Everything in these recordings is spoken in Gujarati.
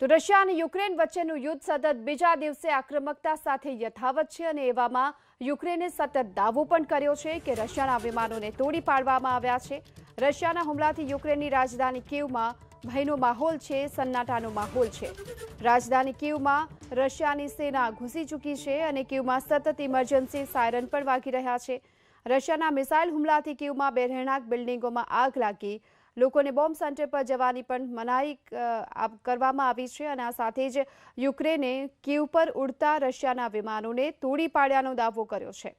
તો રશિયા અને યુક્રેન વચ્ચેનું યુદ્ધ સતત બીજા દિવસે આક્રમકતા સાથે યથાવત છે અને એવામાં યુક્રેને સતત દાવો પણ કર્યો છે કે રશિયાના વિમાનોને તોડી પાડવામાં આવ્યા છે। રશિયાના હુમલાથી યુક્રેનની રાજધાની કીવમાં ભયનો માહોલ છે, સન્નાટાનો માહોલ છે। રાજધાની કીવમાં રશિયાની સેના ઘૂસી ચૂકી છે અને કીવમાં સતત ઇમરજન્સી સાયરન પણ વાગી રહ્યા છે। રશિયાના મિસાઇલ હુમલાથી કીવમાં બે રહેણાંક બિલ્ડિંગોમાં આગ લાગી લોકોને બોમ્બ સેન્ટર પર જવાની પણ મનાઈ કરવામાં આવી છે અને આ સાથે જ યુક્રેને કીવ પર ઉડતા રશિયાના વિમાનોને તોડી પાડ્યાનો દાવો કર્યો છે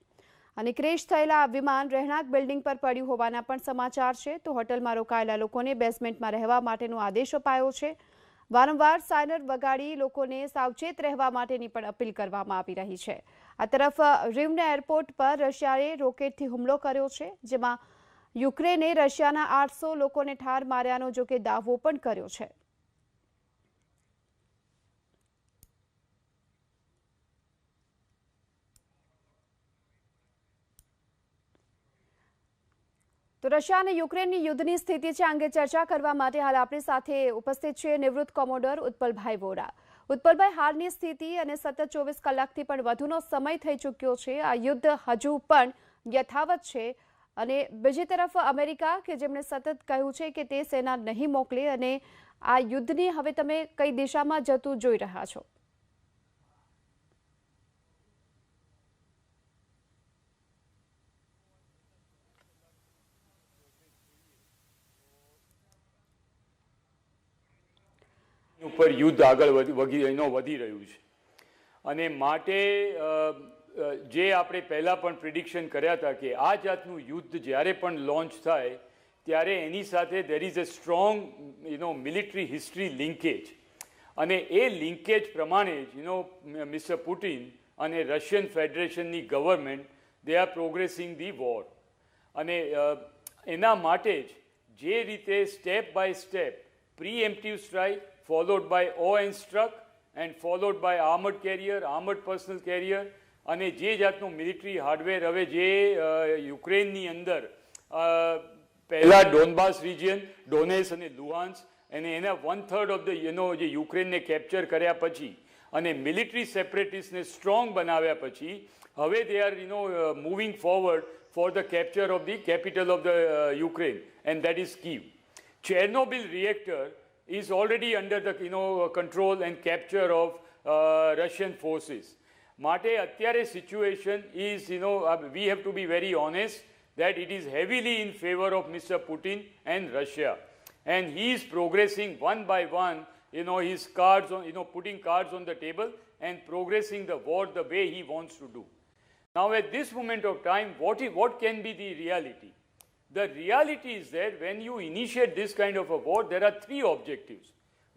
અને ક્રેશ થયેલા આ વિમાન રહેણાંક બિલ્ડિંગ પર પડ્યું હોવાના પણ સમાચાર છે। તો હોટલમાં રોકાયેલા લોકોને બેઝમેન્ટમાં રહેવા માટેનો આદેશ અપાયો છે। વારંવાર સાયરન વગાડી લોકોને સાવચેત રહેવા માટેની પણ અપીલ કરવામાં આવી રહી છે। આ તરફ રિવના એરપોર્ટ પર રશિયાએ રોકેટથી હુમલો કર્યો છે, જેમાં યુક્રેને રશિયાના 800 લોકોને ઠાર માર્યાનો જોકે દાવો પણ કર્યો છે। તો રશિયા અને યુક્રેનની યુદ્ધની સ્થિતિ છે અંગે ચર્ચા કરવા માટે હાલ આપણી સાથે ઉપસ્થિત છે નિવૃત્ત કોમોડોર ઉત્પલભાઈ વોરા। ઉત્પલભાઈ, હાલની સ્થિતિ અને સતત 24 કલાકથી પણ વધુનો સમય થઈ ચૂક્યો છે, આ યુદ્ધ હજુ પણ યથાવત છે અને બીજી તરફ અમેરિકા કે જેમણે સતત કહ્યું છે કે તે સેના નહીં મોકલે અને આ યુદ્ધની હવે તમે કઈ દિશામાં જતું જોઈ રહ્યા છો? ઉપર યુદ્ધ આગળ વધી રહ્યું છે અને માટે જે આપણે પહેલાં પણ પ્રિડિક્શન કર્યા હતા કે આ જાતનું યુદ્ધ જ્યારે પણ લોન્ચ થાય ત્યારે એની સાથે there is a strong military history linkage અને એ લિંકેજ પ્રમાણે જ મિસ્ટર પુટિન અને રશિયન ફેડરેશનની government they are progressing the war અને એના માટે જ જે રીતે step by step preemptive strike followed by O-N struck and followed by armored carrier, armored personal carrier અને જે જાતનું મિલિટરી હાર્ડવેર હવે જે યુક્રેનની અંદર પહેલાં ડોનબાસ રિજિયન, ડોનેસ અને લુહાન્સ અને એના 1/3 ઓફ ધ જે યુક્રેનને કેપ્ચર કર્યા પછી અને મિલિટરી સેપરેટિસ્ટને સ્ટ્રોંગ બનાવ્યા પછી હવે they are moving forward for the capture of the capital of the Ukraine and that is Kyiv. Chernobyl reactor is already under the control and capture of Russian forces. માટે અત્યારે situation is we have to be very honest that it is heavily in favor of Mr. Putin and Russia, and he is progressing one by one his cards on putting cards on the table and progressing the war the way he wants to do. Now at this moment of time what can be the reality? The reality is that when you initiate this kind of a war, there are three objectives.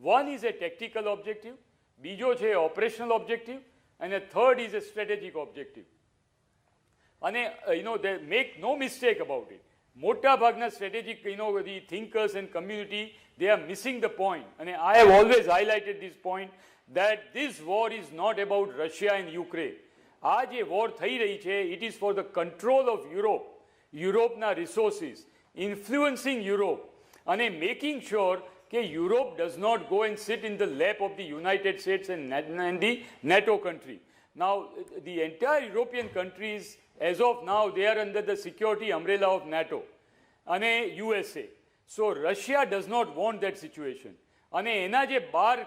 One is a tactical objective, બીજો છે operational objective, and a third is a strategic objective. અને they make no mistake about it. મોટા ભાગના strategic the thinkers and community, they are missing the point. અને I have always highlighted this point that this war is not about Russia and Ukraine. આ જે war થઈ રહી છે, it is for the control of Europe. યુરોપના રિસોર્સિસ, ઇન્ફ્લુઅન્સિંગ યુરોપ અને મેકિંગ શ્યોર કે Europe does not go and sit in the lap of the United States and the NATO country. Now the entire European countries as of now they are under the security umbrella of NATO અને USA. So Russia does not want that situation અને એના જે બાર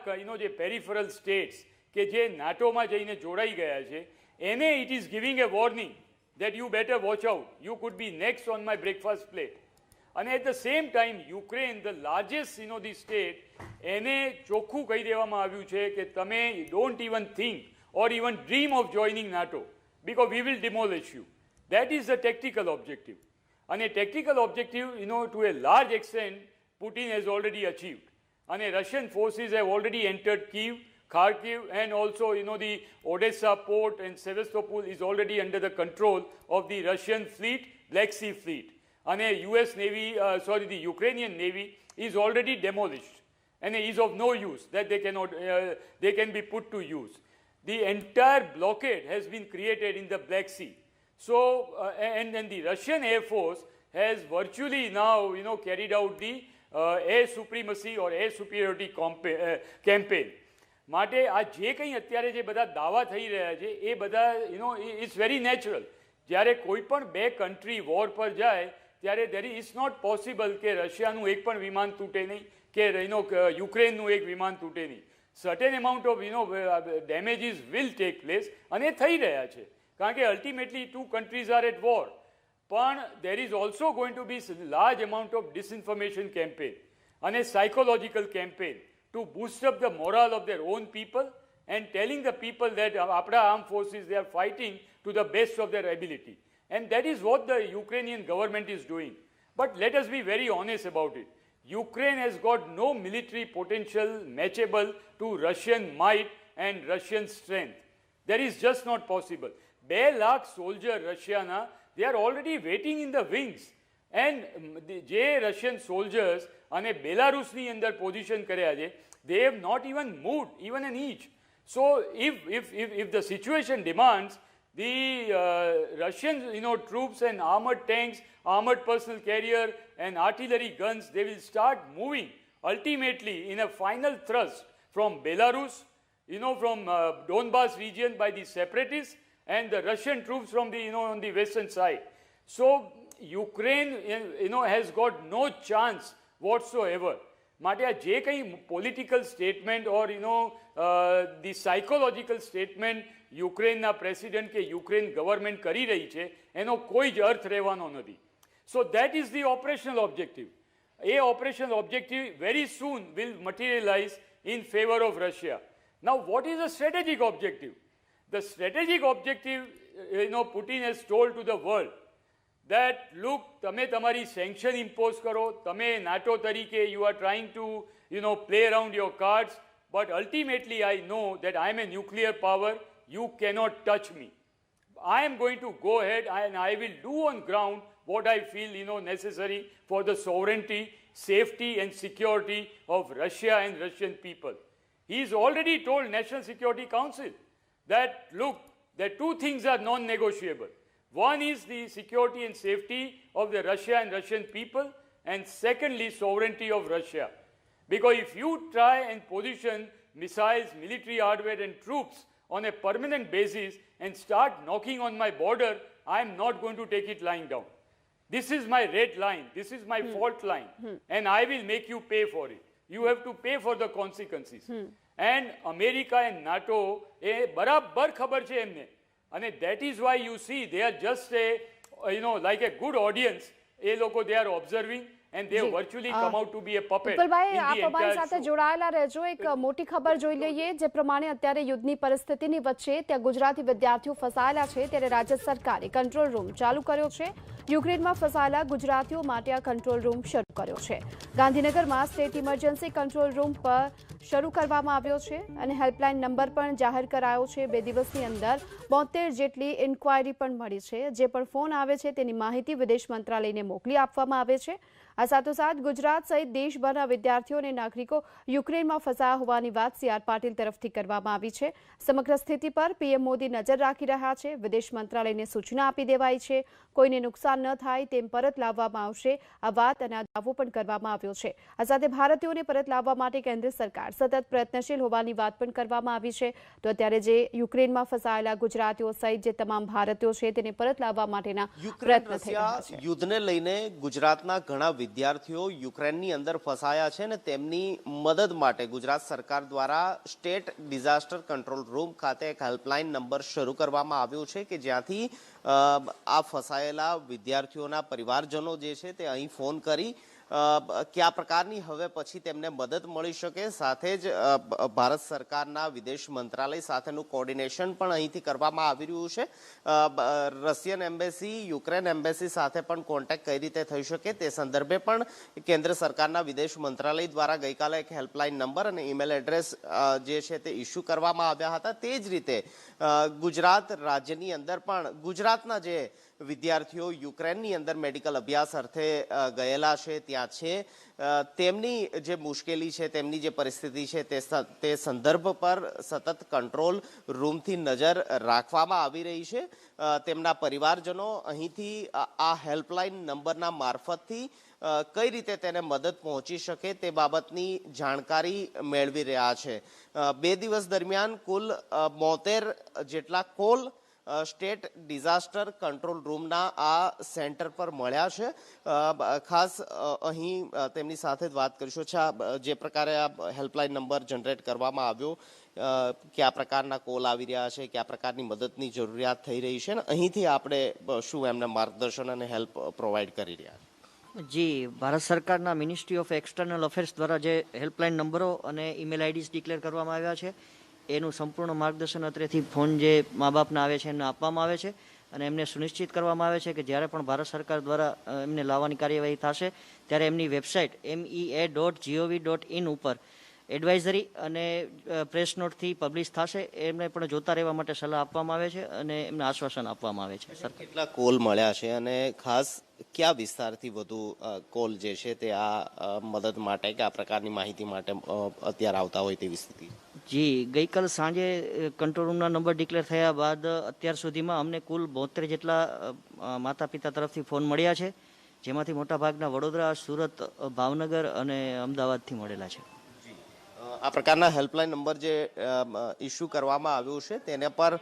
જે પેરિફરલ સ્ટેટ્સ કે જે નેટોમાં જઈને જોડાઈ ગયા છે એને it is giving A warning that you better watch out, you could be next on my breakfast plate. And at the same time, Ukraine, the largest the state, એને ચોખ્ખું કહી દેવામાં આવ્યું છે કે તમે don't even think or even dream of joining NATO because we will demolish you. That is the tactical objective. And a tactical objective, to a large extent, Putin has already achieved. And Russian forces have already entered Kiev, Kharkiv, and also the Odessa port and Sevastopol is already under the control of the Russian fleet, Black Sea fleet. And US Navy, the Ukrainian Navy is already demolished and is of no use that they can be put to use. The entire blockade has been created in the Black Sea. So and the Russian Air Force has virtually now carried out the air supremacy or air superiority campaign. માટે આ જે કંઈ અત્યારે જે બધા દાવા થઈ રહ્યા છે એ બધા ઇટ્સ વેરી નેચરલ. જ્યારે કોઈ પણ બે કન્ટ્રી વોર પર જાય ત્યારે દેર ઇઝ નોટ પોસિબલ કે રશિયાનું એક પણ વિમાન તૂટે નહીં કે યુક્રેનનું એક વિમાન તૂટે નહીં. Certain amount of damages will take place, અને થઈ રહ્યા છે, કારણ કે ultimately two countries are at war. પણ there is also going to be large amount of disinformation campaign અને psychological campaign to boost up the morale of their own people and telling the people that આપણા armed forces, they are fighting to the best of their ability. And that is what the Ukrainian government is doing. But let us be very honest about it. Ukraine has got no military potential matchable to Russian might and Russian strength. That is just not possible. 2 lakh soldiers Russiana, they are already waiting in the wings. And જે રશિયન સોલ્જર્સ અને બેલારુસની અંદર પોઝિશન કર્યા છે, they have not even moved even an inch. So if the situation demands, the Russian troops and armored tanks, armored personal carrier and artillery guns, they will start moving ultimately in a final thrust from Belarus, from Donbas region by the separatists, and the Russian troops from the on the western side. So Ukraine has got no chance whatsoever. માટે આ જે કંઈ political statement or the psychological statement યુક્રેનના પ્રેસિડેન્ટ કે યુક્રેન ગવર્મેન્ટ કરી રહી છે એનો કોઈ જ અર્થ રહેવાનો નથી. So that is the operational objective. એ operational objective very soon will materialise in favour of Russia. Now what is the strategic objective? The strategic objective Putin has told to the world that look, તમે તમારી સેન્ક્શન ઇમ્પોઝ કરો, તમે નાટો તરીકે you are trying to play around your cards, but ultimately I know that I am a nuclear power, you cannot touch me. I am going to go ahead and I will do on ground what I feel necessary for the sovereignty, safety and security of Russia and Russian people. He has already told National Security Council that look, that 2 things are non-negotiable. One is the security and safety of the Russia and Russian people, and secondly, sovereignty of Russia. Because if you try and position missiles, military hardware and troops on a permanent basis and start knocking on my border, I am not going to take it lying down. This is my red line. This is my fault line. And I will make you pay for it. You have to pay for the consequences. And America and NATO, બરાબર ખબર છે એમને. And that is why you see they are just like a good audience. એ લોકો they are observing and they have virtually come out to be a puppet. ભાઈ, આપ અમારી સાથે જોડાયેલા રહેજો. એક મોટી ખબર જોઈ લઈએ. જે પ્રમાણે અત્યારે યુદ્ધની પરિસ્થિતિની વચ્ચે ત્યાં ગુજરાતી વિદ્યાર્થીઓ ફસાયેલા છે, ત્યારે રાજ્ય સરકારે કંટ્રોલ રૂમ ચાલુ કર્યો છે. યુક્રેનમાં ફસાયેલા ગુજરાતીઓ માટે આ કંટ્રોલ રૂમ શરૂ કર્યો છે. ગાંધીનગરમાં સ્ટેટ ઇમરજન્સી કંટ્રોલ રૂમ પર શરૂ કરવામાં આવ્યો છે અને હેલ્પલાઇન નંબર પણ જાહેર કરાયો છે. 2 દિવસની અંદર 72 જેટલી ઇન્ક્વાયરી પણ મળી છે. જે પણ ફોન આવે છે તેની માહિતી વિદેશ મંત્રાલયને મોકલી આપવામાં આવે છે. આ સાથોસાથ ગુજરાત સહિત દેશભરના વિદ્યાર્થીઓ અને નાગરિકો યુક્રેનમાં ફસાયા હોવાની વાત CR પાટીલ તરફથી કરવામાં આવી છે. સમગ્ર સ્થિતિ પર PM મોદી નજર રાખી રહ્યા છે. વિદેશ મંત્રાલયને સૂચના આપી દેવાઈ છે. કોઈને નુકસાન ન થાય તેમ પરત લાવવામાં આવશે. આ વાત અને આ દાવો પણ કરવામાં આવ્યો છે. આ સાથે ભારતીયોને પરત લાવવા માટે કેન્દ્ર સરકાર સતત પ્રયત્નશીલ હોવાની વાત પણ કરવામાં આવી છે. તો અત્યારે જે યુક્રેનમાં ફસાયેલા ગુજરાતીઓ સહિત જે તમામ ભારતીયો છે તેને પરત લાવવા માટેના પ્રયત્ન થઈ રહ્યા છે. યુદ્ધને લઈને ગુજરાતના ઘણા વિદ્યાર્થીઓ યુક્રેનની અંદર ફસાયા છે અને તેમની મદદ માટે ગુજરાત સરકાર દ્વારા સ્ટેટ ડિઝાસ્ટર કંટ્રોલ રૂમ ખાતે એક હેલ્પલાઇન નંબર શરૂ કરવામાં આવ્યો છે કે જ્યાંથી આ ફસાયેલા વિદ્યાર્થીઓના પરિવારજનો જે છે તે અહીં ફોન કરી કયા પ્રકારની હવે પછી તેમને મદદ મળી શકે, સાથે જ ભારત સરકારના વિદેશ મંત્રાલય સાથેનું કોર્ડિનેશન પણ અહીંથી કરવામાં આવી રહ્યું છે. રશિયન એમ્બેસી, યુક્રેન એમ્બેસી સાથે પણ કોન્ટેક્ટ કઈ રીતે થઈ શકે તે સંદર્ભે પણ કેન્દ્ર સરકારના વિદેશ મંત્રાલય દ્વારા ગઈકાલે એક હેલ્પલાઇન નંબર અને ઈમેલ એડ્રેસ જે છે તે ઇસ્યુ કરવામાં આવ્યા હતા. તે જ રીતે ગુજરાત રાજ્યની અંદર પણ ગુજરાતના જે વિદ્યાર્થીઓ યુક્રેનની અંદર મેડિકલ અભ્યાસ અર્થે ગયેલા છે ત્યાં છે, તેમની જે મુશ્કેલી છે, તેમની જે પરિસ્થિતિ છે તે સંદર્ભ પર સતત કંટ્રોલ રૂમથી નજર રાખવામાં આવી રહી છે. તેમના પરિવારજનો અહીંથી આ હેલ્પલાઇન નંબરના મારફતથી કઈ રીતે તેને મદદ પહોંચી શકે તે બાબતની જાણકારી મેળવી રહ્યા છે. 2 દિવસ દરમિયાન કુલ 72 જેટલા કોલ સ્ટેટ ડિઝાસ્ટર કંટ્રોલ રૂમના આ સેન્ટર પર મળ્યા છે. ખાસ અહીં તેમની સાથે જ વાત કરીશું. જે પ્રકારે આ હેલ્પલાઇન નંબર જનરેટ કરવામાં આવ્યો, કયા પ્રકારના કોલ આવી રહ્યા છે, કયા પ્રકારની મદદની જરૂરિયાત થઈ રહી છે, અને અહીંથી આપણે શું એમને માર્ગદર્શન અને હેલ્પ પ્રોવાઈડ કરી રહ્યા છે? જી, ભારત સરકારના મિનિસ્ટ્રી ઓફ એક્સટર્નલ અફેર્સ દ્વારા જે હેલ્પલાઇન નંબરો અને ઈમેલ આઈડીઝ ડિક્લેર કરવામાં આવ્યા છે એનું સંપૂર્ણ માર્ગદર્શન અત્રેથી ફોન જે મા બાપના આવે છે એમને આપવામાં આવે છે અને એમને સુનિશ્ચિત કરવામાં આવે છે કે જ્યારે પણ ભારત સરકાર દ્વારા એમને લાવવાની કાર્યવાહી થશે ત્યારે એમની વેબસાઇટ mea.gov.in ઉપર એડવાઇઝરી અને પ્રેસ નોટથી પબ્લિશ થશે એમને પણ જોતા રહેવા માટે સલાહ આપવામાં આવે છે અને એમને આશ્વાસન આપવામાં આવે છે. સર, કેટલા કોલ મળ્યા છે અને ખાસ કયા વિસ્તારથી વધુ કોલ જે છે તે આ મદદ માટે કે આ પ્રકારની માહિતી માટે અત્યારે આવતા હોય તેવી સ્થિતિ? જી, ગઈકાલ સાંજે કંટ્રોલ રૂમના નંબર ડિક્લેર થયા બાદ અત્યાર સુધીમાં અમને કુલ 72 જેટલા માતા પિતા તરફથી ફોન મળ્યા છે, જેમાંથી મોટાભાગના વડોદરા, સુરત, ભાવનગર અને અમદાવાદથી મળેલા છે. આ પ્રકારના હેલ્પલાઇન નંબર જે ઇસ્યુ કરવામાં આવ્યો છે તેને પર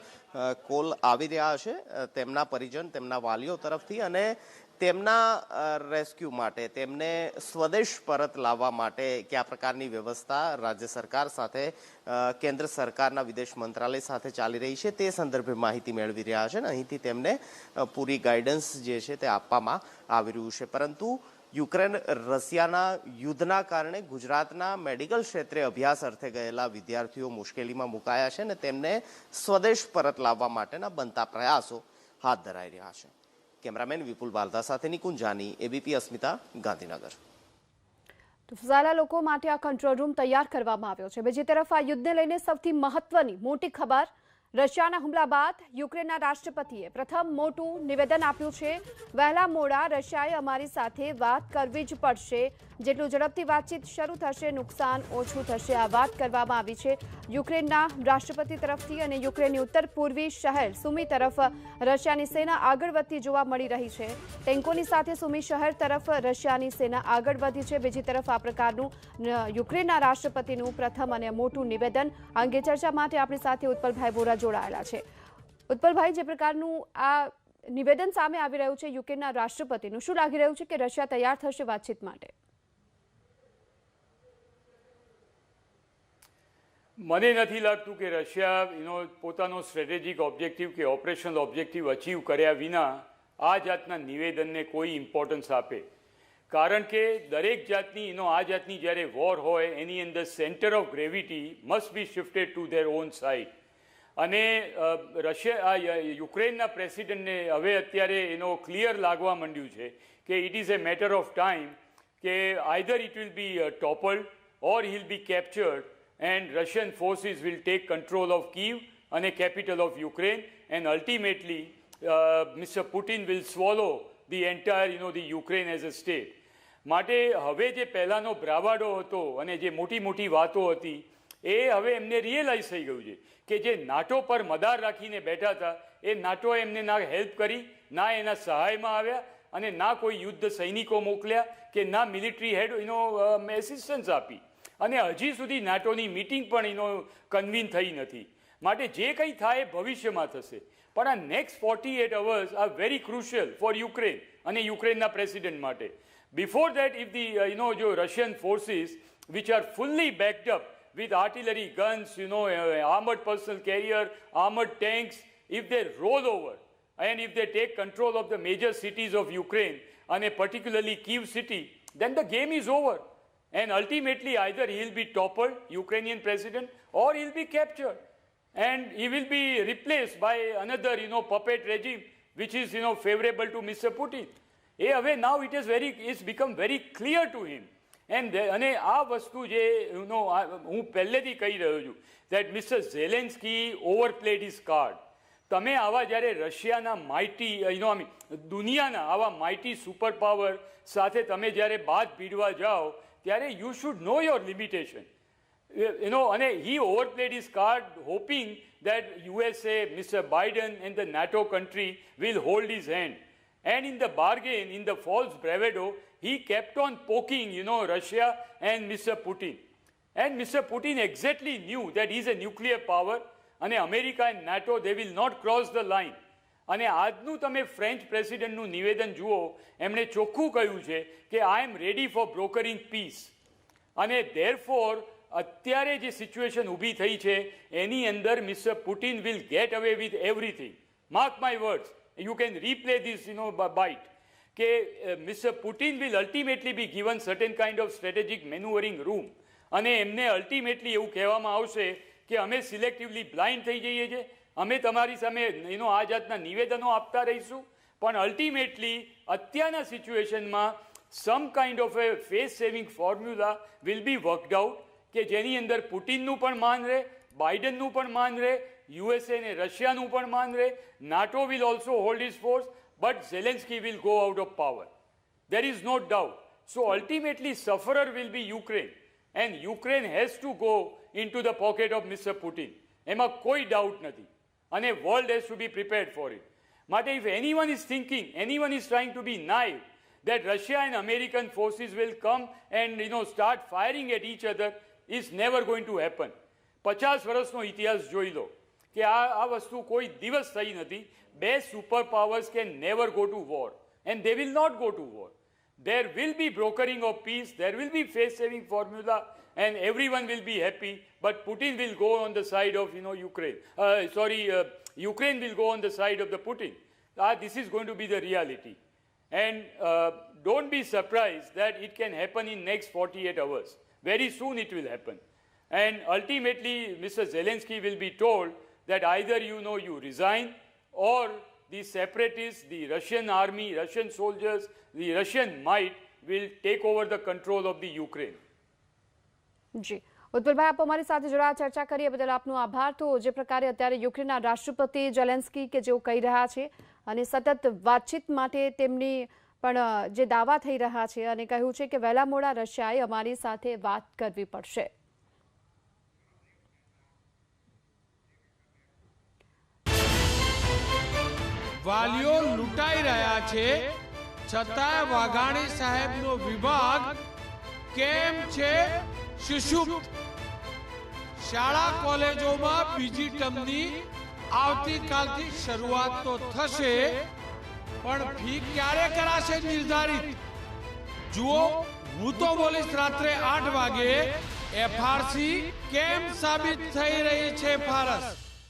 કોલ આવી રહ્યા છે તેમના પરિજન, તેમના વાલીઓ તરફથી, અને તેમના રેસ્ક્યુ માટે, તેમને સ્વદેશ પરત લાવવા માટે કયા પ્રકારની વ્યવસ્થા રાજ્ય સરકાર સાથે, કેન્દ્ર સરકારના વિદેશ મંત્રાલય સાથે ચાલી રહી છે તે સંદર્ભે માહિતી મેળવી રહ્યા છે અને અહીંથી તેમને પૂરી ગાઈડન્સ જે છે તે આપવામાં આવી રહ્યું છે. પરંતુ યુક્રેન રશિયાના યુદ્ધના કારણે ગુજરાતના મેડિકલ ક્ષેત્રે અભ્યાસ અર્થે ગયેલા વિદ્યાર્થીઓ મુશ્કેલીમાં મુકાયા છે અને તેમને સ્વદેશ પરત લાવવા માટેના બનતા પ્રયાસો હાથ ધરાઈ રહ્યા છે. કેમેરામેન વિપુલ બાલદા સાથે નિકુંજ જાની, એબીપી અસ્મિતા, ગાંધીનગર. તો ફસાયેલા લોકો માટે આ કંટ્રોલ રૂમ તૈયાર કરવામાં આવ્યો છે. બીજી તરફ આ યુદ્ધને લઈને સૌથી મહત્વની મોટી ખબર, રશિયાના હુમલા બાદ યુક્રેનના રાષ્ટ્રપતિએ પ્રથમ મોટું નિવેદન આપ્યું છે. વહેલા મોડા રશિયાએ અમારી સાથે વાત કરવી જ પડશે, જેટલું ઝડપથી વાતચીત શરૂ થશે નુકસાન ઓછું થશે, આ વાત કરવામાં આવી છે યુક્રેનના રાષ્ટ્રપતિ તરફથી. અને યુક્રેનની ઉત્તર પૂર્વી શહેર સુમી તરફ રશિયાની સેના આગળ વધતી જોવા મળી રહી છે. ટેન્કોની સાથે સુમી શહેર તરફ રશિયાની સેના આગળ વધી છે. બીજી તરફ આ પ્રકારનું યુક્રેનના રાષ્ટ્રપતિનું પ્રથમ અને મોટું નિવેદન. અંગે ચર્ચા માટે આપણી સાથે ઉત્પલભાઈ બોરા જોડાયેલા છે. ઉત્પલભાઈ, જે પ્રકારનું આ નિવેદન સામે આવી રહ્યું છે યુક્રેનના રાષ્ટ્રપતિનું, શું લાગી રહ્યું છે કે રશિયા તૈયાર થશે વાતચીત માટે? મને નથી લાગતું કે રશિયા પોતાનો સ્ટ્રેટેજિક ઓબ્જેક્ટિવ કે ઓપરેશનલ ઓબ્જેક્ટિવ અચીવ કર્યા વિના આ જાતના નિવેદનને કોઈ ઇમ્પોર્ટન્સ આપે. કારણ કે દરેક જાતની આ જાતની જ્યારે વોર હોય એની અંદર centre of gravity must be shifted two there on side. અને યુક્રેનના પ્રેસિડેન્ટને હવે અત્યારે ક્લિયર લાગવા માંડ્યું છે કે it is a matter of time કે either it will be toppled or he'll be captured and Russian forces will take control of Kiev and a capital of Ukraine, and ultimately Mr. Putin will swallow the entire the Ukraine as a state. માટે હવે જે પહેલાનો બ્રાવાડો હતો અને જે મોટી મોટી વાતો હતી એ હવે એમને રિયલાઇઝ થઈ ગયું છે કે જે નાટો પર મદાર રાખીને બેઠા હતા એ નાટોએ એમને ના હેલ્પ કરી, ના એના સહાયમાં આવ્યા અને ના કોઈ યુદ્ધ સૈનિકો મોકલ્યા કે ના મિલિટરી હેડ એસિસ્ટન્સ આપી. અને હજી સુધી નાટોની મિટિંગ પણ કન્વીન થઈ નથી. માટે જે કંઈ થાય ભવિષ્યમાં થશે, પણ આ next 48 hours are very crucial for Ukraine અને યુક્રેનના પ્રેસિડેન્ટ માટે. બિફોર ધેટ ઇફ ધી જો Russian forces which are fully backed up with artillery guns, armored personal carrier, armored tanks, if they roll over and if they take control of the major cities of Ukraine and particularly Kiev city, then the game is over. And ultimately either he will be toppled, Ukrainian president, or he will be captured. And he will be replaced by another, puppet regime, which is, favorable to Mr. Putin. Now it's become very clear to him. And આ વસ્તુ જે હું પહેલેથી કહી રહ્યો છું that Mr. Zelensky overplayed his card. તમે આવા જ્યારે રશિયાના માઇટી દુનિયાના આવા માઇટી સુપર પાવર સાથે તમે જ્યારે બાદ ભીડવા જાઓ ત્યારે you should know your limitation. અને he overplayed his card hoping that USA, Mr. Biden and the NATO country will hold his hand. And in the bargain, in the false bravado, he kept on poking, Russia and Mr. Putin. And Mr. Putin exactly knew that he's a nuclear power and America and NATO, they will not cross the line. અને આજનું તમે ફ્રેન્ચ પ્રેસિડેન્ટનું નિવેદન જુઓ, એમણે ચોખ્ખું કહ્યું છે કે I am ready for brokering peace. અને ધેરફોર અત્યારે જે સિચ્યુએશન ઊભી થઈ છે એની અંદર mister Putin will get away with everything. Mark my words, you can replay this bite, કે mister Putin will ultimately be given certain kind of strategic manoeuvring room. અને એમને અલ્ટિમેટલી એવું કહેવામાં આવશે કે અમે સિલેક્ટિવલી બ્લાઇન્ડ થઈ જઈએ છીએ, અમે તમારી સામે આ જાતના નિવેદનો આપતા રહીશું, પણ અલ્ટિમેટલી અત્યારના સિચ્યુએશનમાં some kind of a face saving formula will be worked out, કે જેની અંદર પુટિનનું પણ માન રહે, બાઇડનનું પણ માન રહે, યુએસએ અને રશિયાનું પણ માન રહે, NATO will also hold his force, but Zelensky will go out of power. There is no doubt. So ultimately sufferer will be Ukraine, and Ukraine has to go into the pocket of Mr. Putin. એમાં કોઈ ડાઉટ નથી, અને world has to be prepared for it. માટે if anyone is thinking, anyone is trying to be naive that Russia and American forces will come and start firing at each other, is never going to happen. 50 વર્ષનો ઇતિહાસ જોઈ લો કે આ વસ્તુ કોઈ દિવસ થઈ નથી. બે super powers can never go to war, and they will not go to war. There will be brokering of peace, there will be face-saving formula, and everyone will be happy, but Putin will go on the side of, Ukraine. Ukraine will go on the side of the Putin. This is going to be the reality. And don't be surprised that it can happen in next 48 hours. Very soon it will happen. And ultimately, Mr. Zelensky will be told that either, you resign, or the separatists, the Russian army, Russian soldiers, the Russian might will take over the control of the Ukraine. જી ઉત્પલભાઈ, આપ અમારી સાથે જોડાયા, ચર્ચા કરીએ બદલ આપનો આભાર. તો જે પ્રકારે અત્યારે યુક્રેનના રાષ્ટ્રપતિ ઝેલેન્સ્કી કે જેઓ કહી રહ્યા છે અને સતત વાતચીત માટે તેમની પણ જે દાવા થઈ રહ્યા છે અને કહ્યું છે કે વહેલા મોડા રશિયાએ અમારી સાથે વાત કરવી પડશે. વાલીઓ લૂંટાઈ રહ્યા છે, છતાં વાઘાણી સાહેબનો વિભાગ કેમ છે સુષુપ્ત? શાળા કોલેજોમાં બીજી ટર્મની આવતીકાલથી શરૂઆત તો થશે, પણ ફી ક્યારે કરાશે નિર્ધારિત? જુઓ, હું તો બોલીશ રાત્રે 8 વાગે. એફઆરસી કેમ સાબિત થઈ રહી છે ફારસ?